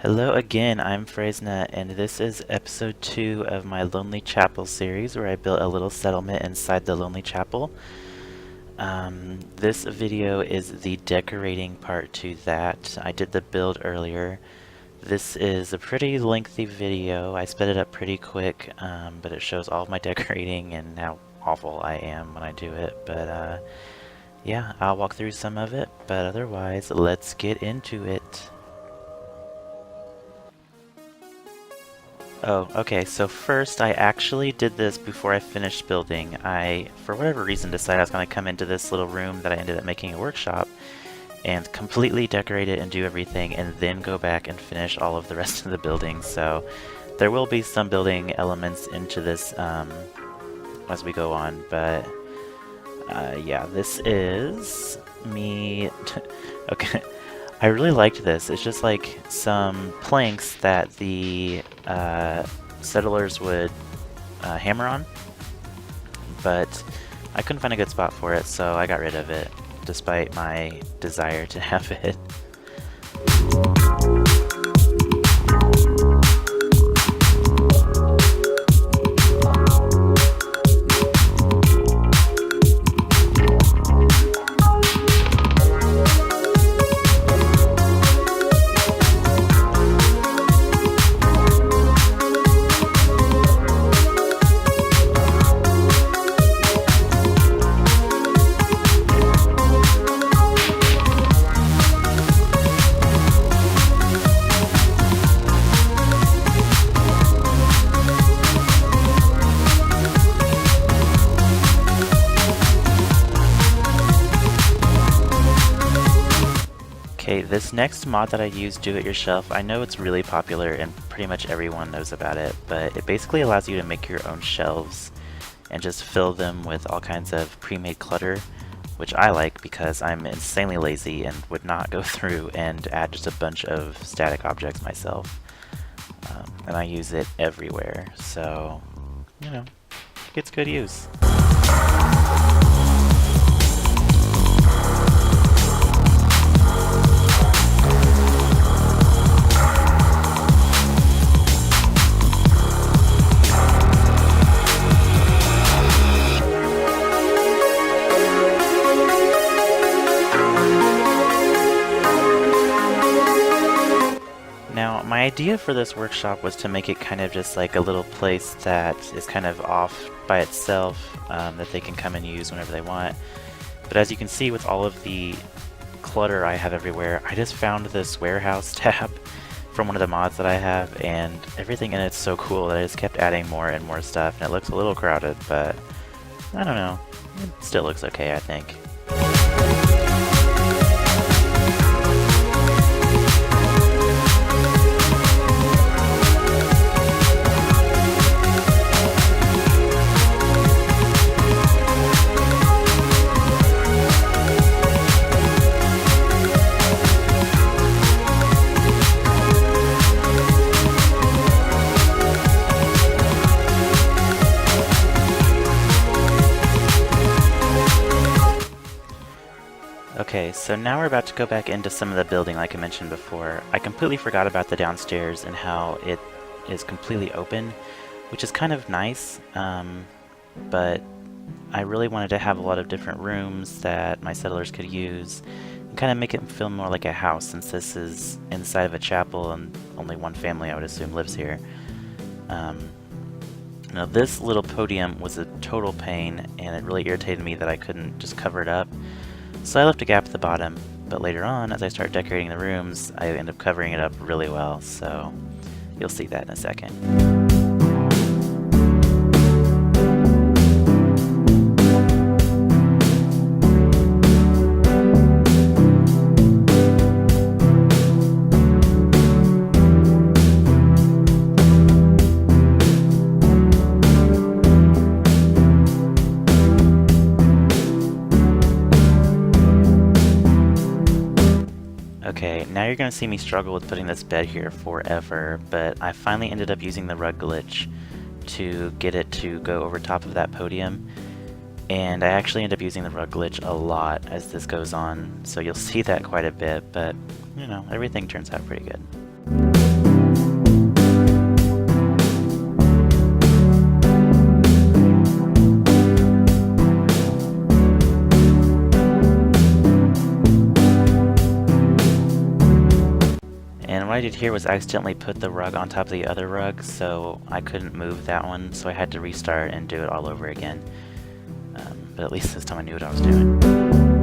Hello again, I'm Fraesna, and this is episode 2 of my Lonely Chapel series where I built a little settlement inside the Lonely Chapel. This video is the decorating part to that. I did the build earlier. This is a pretty lengthy video. I sped it up pretty quick, but it shows all of my decorating and how awful I am when I do it. But yeah, I'll walk through some of it, but otherwise, let's get into it. Oh, okay, so first I actually did this before I finished building. I, for whatever reason, decided I was going to come into this little room that I ended up making a workshop and completely decorate it and do everything and then go back and finish all of the rest of the building. So there will be some building elements into this as we go on, but yeah, this is me. Okay. I really liked this. It's just like some planks that the settlers would hammer on, but I couldn't find a good spot for it, so I got rid of it, despite my desire to have it. Okay, this next mod that I use, Do It Yourself, I know it's really popular and pretty much everyone knows about it, but it basically allows you to make your own shelves and just fill them with all kinds of pre-made clutter, which I like because I'm insanely lazy and would not go through and add just a bunch of static objects myself. And I use it everywhere, so, you know, it gets good use. Now, my idea for this workshop was to make it kind of just like a little place that is kind of off by itself, that they can come and use whenever they want. But as you can see with all of the clutter I have everywhere, I just found this warehouse tab from one of the mods that I have, and everything in it's so cool that I just kept adding more and more stuff, and it looks a little crowded, but I don't know. It still looks okay, I think. Okay, so now we're about to go back into some of the building like I mentioned before. I completely forgot about the downstairs and how it is completely open, which is kind of nice, but I really wanted to have a lot of different rooms that my settlers could use and kind of make it feel more like a house, since this is inside of a chapel and only one family, I would assume, lives here. Now this little podium was a total pain, and it really irritated me that I couldn't just cover it up. So I left a gap at the bottom, but later on, as I start decorating the rooms, I end up covering it up really well, so you'll see that in a second. Okay, now you're going to see me struggle with putting this bed here forever, but I finally ended up using the rug glitch to get it to go over top of that podium, and I actually end up using the rug glitch a lot as this goes on, so you'll see that quite a bit, but you know, everything turns out pretty good. I did here was accidentally put the rug on top of the other rug, so I couldn't move that one, so I had to restart and do it all over again. But at least this time I knew what I was doing.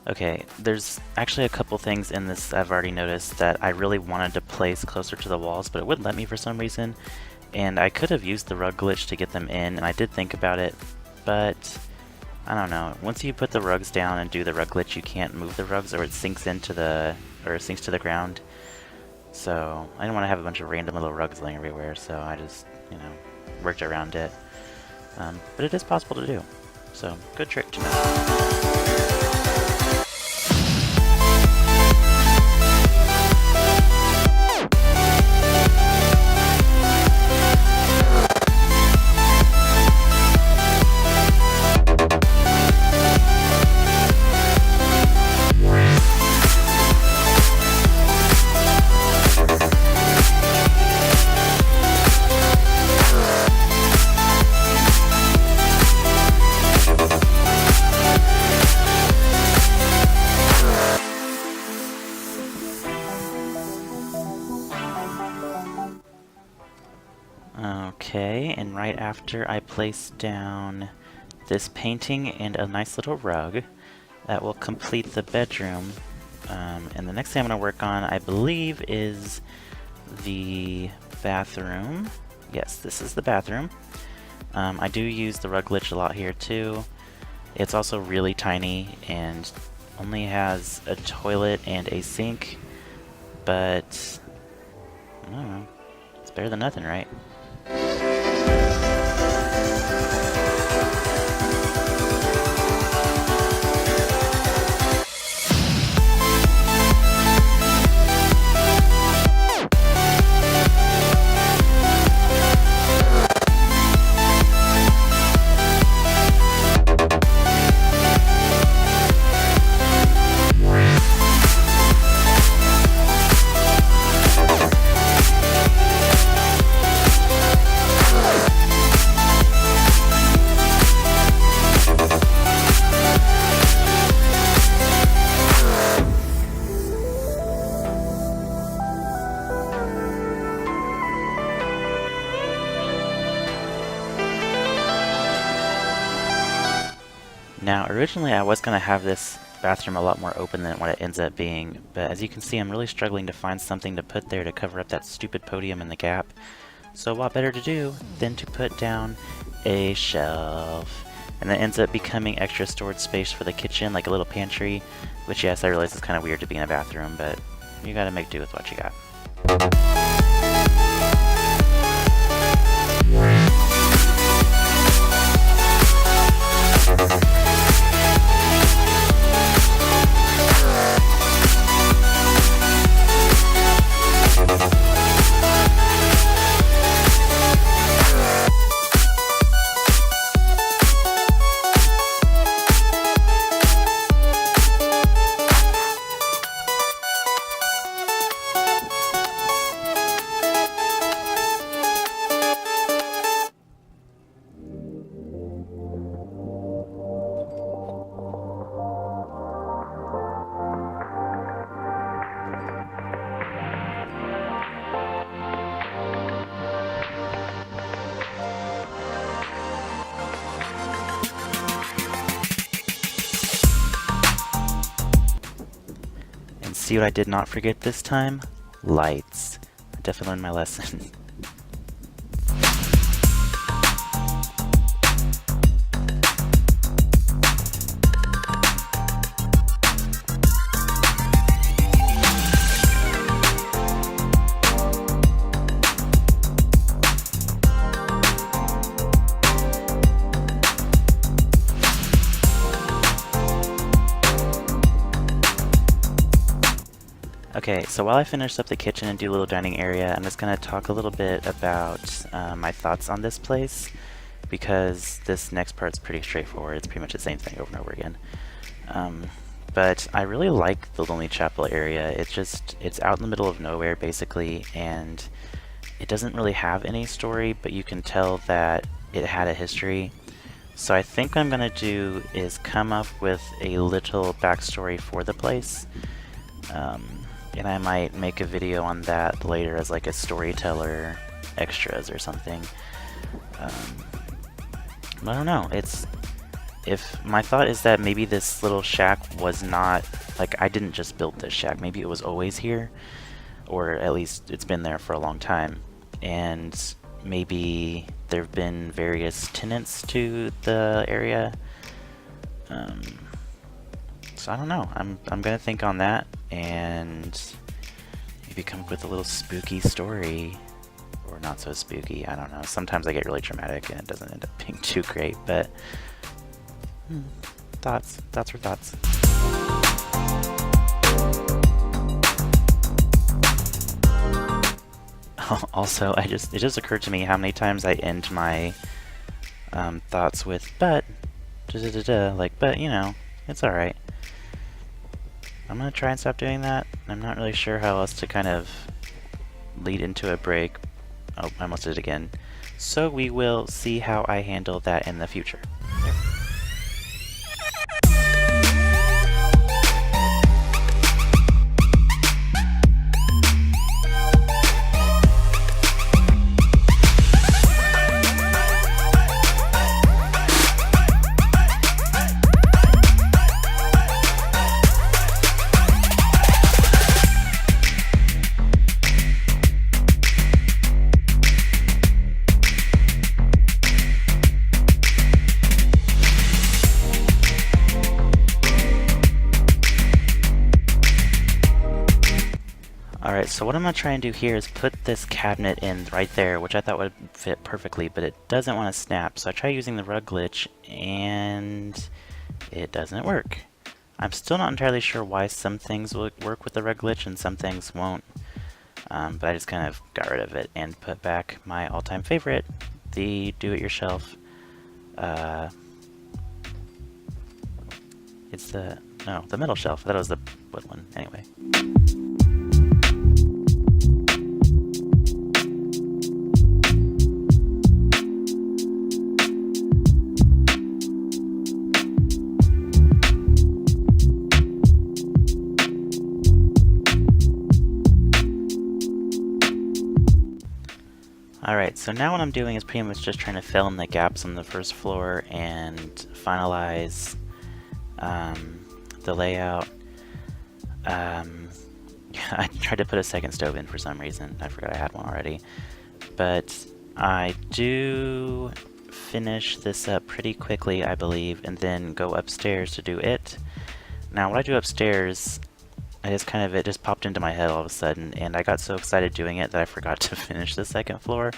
Okay, there's actually a couple things in this I've already noticed that I really wanted to place closer to the walls, but it wouldn't let me for some reason. And I could have used the rug glitch to get them in, and I did think about it, but I don't know. Once you put the rugs down and do the rug glitch, you can't move the rugs, or it sinks into sinks to the ground. So I didn't want to have a bunch of random little rugs laying everywhere, so I just, worked around it. But it is possible to do, so good trick to know. Okay, and right after I place down this painting and a nice little rug, that will complete the bedroom. And the next thing I'm going to work on, I believe, is the bathroom. Yes, this is the bathroom. I do use the rug glitch a lot here too. It's also really tiny and only has a toilet and a sink, but I don't know, it's better than nothing, right? Now, originally I was going to have this bathroom a lot more open than what it ends up being, but as you can see, I'm really struggling to find something to put there to cover up that stupid podium in the gap. So what better to do than to put down a shelf? And that ends up becoming extra storage space for the kitchen, like a little pantry, which, yes, I realize is kind of weird to be in a bathroom, but you gotta make do with what you got. see what I did not forget this time? Lights. I definitely learned my lesson. Okay, so while I finish up the kitchen and do a little dining area, I'm just going to talk a little bit about my thoughts on this place, because this next part's pretty straightforward. It's pretty much the same thing over and over again. But I really like the Lonely Chapel area. It's out in the middle of nowhere, basically, and it doesn't really have any story, but you can tell that it had a history. So I think what I'm going to do is come up with a little backstory for the place. And I might make a video on that later as like a storyteller extras or something. I don't know. If my thought is that maybe this little shack was not, like, I didn't just build this shack. Maybe it was always here, or at least it's been there for a long time. And maybe there have been various tenants to the area. So I don't know. I'm gonna think on that and maybe come up with a little spooky story, or not so spooky. I don't know. Sometimes I get really dramatic and it doesn't end up being too great. But thoughts were thoughts. Also, it just occurred to me how many times I end my thoughts with "but," like, but you know, it's all right. I'm gonna try and stop doing that. I'm not really sure how else to kind of lead into a break. Oh, I almost did it again. So we will see how I handle that in the future. Alright, so what I'm going to try and do here is put this cabinet in right there, which I thought would fit perfectly, but it doesn't want to snap. So I try using the rug glitch, and it doesn't work. I'm still not entirely sure why some things will work with the rug glitch and some things won't. But I just kind of got rid of it and put back my all-time favorite, the do-it-yourself. It's the middle shelf. I thought it was the wood one. Anyway. Alright, so now what I'm doing is pretty much just trying to fill in the gaps on the first floor and finalize the layout. I tried to put a second stove in for some reason. I forgot I had one already. But I do finish this up pretty quickly, I believe, and then go upstairs to do it. Now what I do upstairs, it just popped into my head all of a sudden, and I got so excited doing it that I forgot to finish the second floor.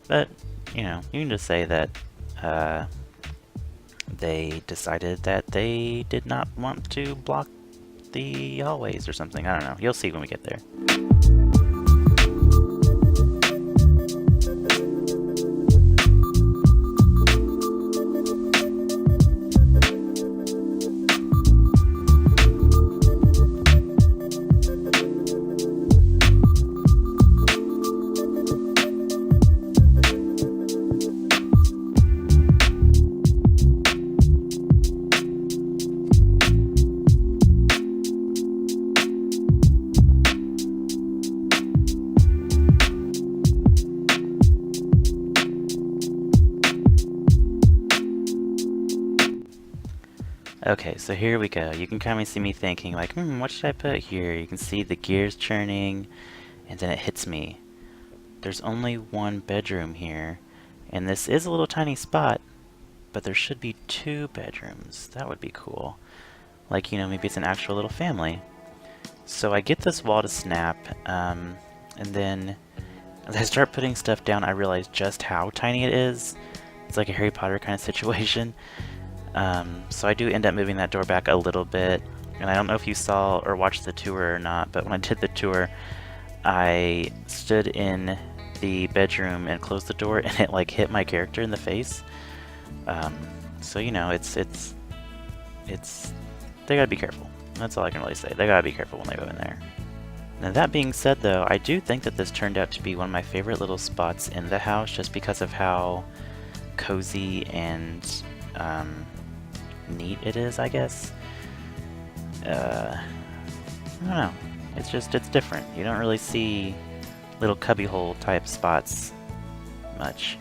But, you know, you can just say that they decided that they did not want to block the hallways or something. I don't know. You'll see when we get there. Okay, so here we go. You can kind of see me thinking like, what should I put here? You can see the gears churning, and then it hits me. There's only one bedroom here, and this is a little tiny spot, but there should be 2 bedrooms. That would be cool. Like, maybe it's an actual little family. So I get this wall to snap, and then as I start putting stuff down, I realize just how tiny it is. It's like a Harry Potter kind of situation. So I do end up moving that door back a little bit, and I don't know if you saw or watched the tour or not, but when I did the tour, I stood in the bedroom and closed the door, and it like hit my character in the face. So it's they gotta be careful. That's all I can really say. They gotta be careful when they go in there. Now that being said though, I do think that this turned out to be one of my favorite little spots in the house just because of how cozy and neat it is, I guess. I don't know. It's different. You don't really see little cubbyhole type spots much.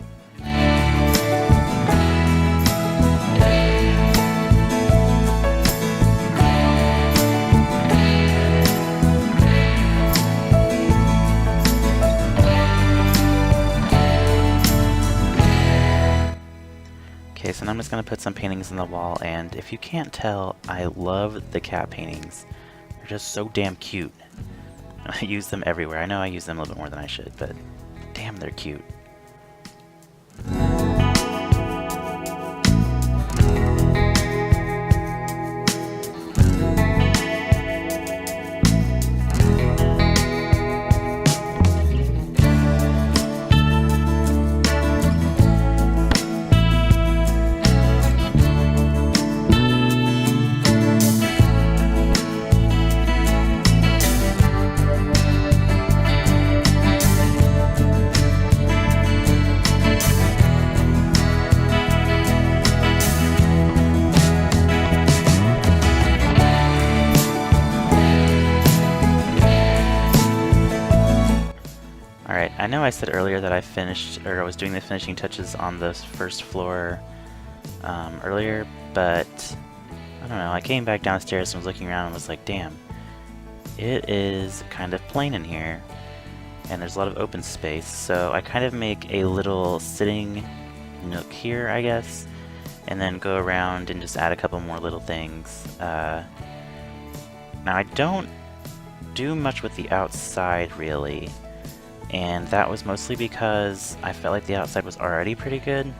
Okay, so now I'm just going to put some paintings on the wall, and if you can't tell, I love the cat paintings. They're just so damn cute. I use them everywhere. I know I use them a little bit more than I should, but damn, they're cute. Alright, I know I said earlier that I finished, or I was doing the finishing touches on the first floor earlier, but I don't know, I came back downstairs and was looking around and was like, damn, it is kind of plain in here, and there's a lot of open space, so I kind of make a little sitting nook here, I guess, and then go around and just add a couple more little things. Now I don't do much with the outside, really. And that was mostly because I felt like the outside was already pretty good,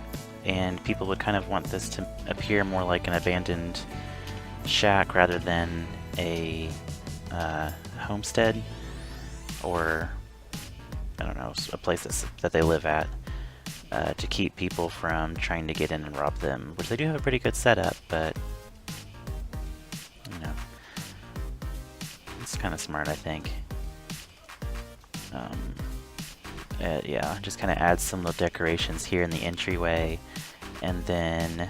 and people would kind of want this to appear more like an abandoned shack rather than a homestead, or, I don't know, a place that they live at, to keep people from trying to get in and rob them, which they do have a pretty good setup, but, it's kind of smart, I think. Yeah, just kind of add some little decorations here in the entryway, and then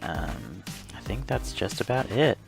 I think that's just about it.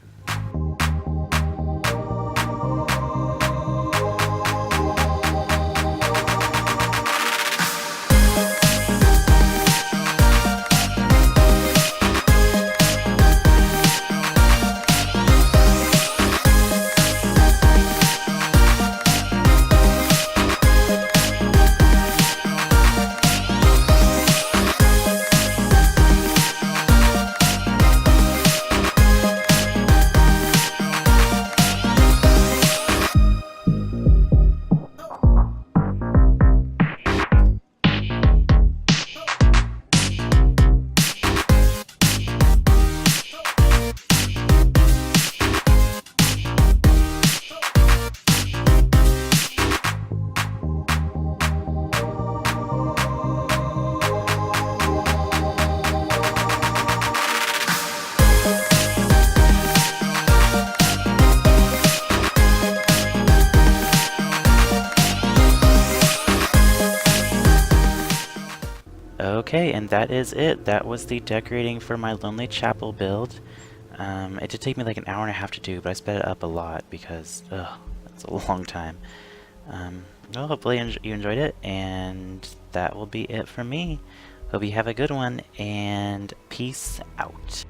Okay, and that is it. That was the decorating for my Lonely Chapel build. It did take me like an hour and a half to do, but I sped it up a lot because, that's a long time. Well, hopefully you enjoyed it, and that will be it from me. Hope you have a good one, and peace out.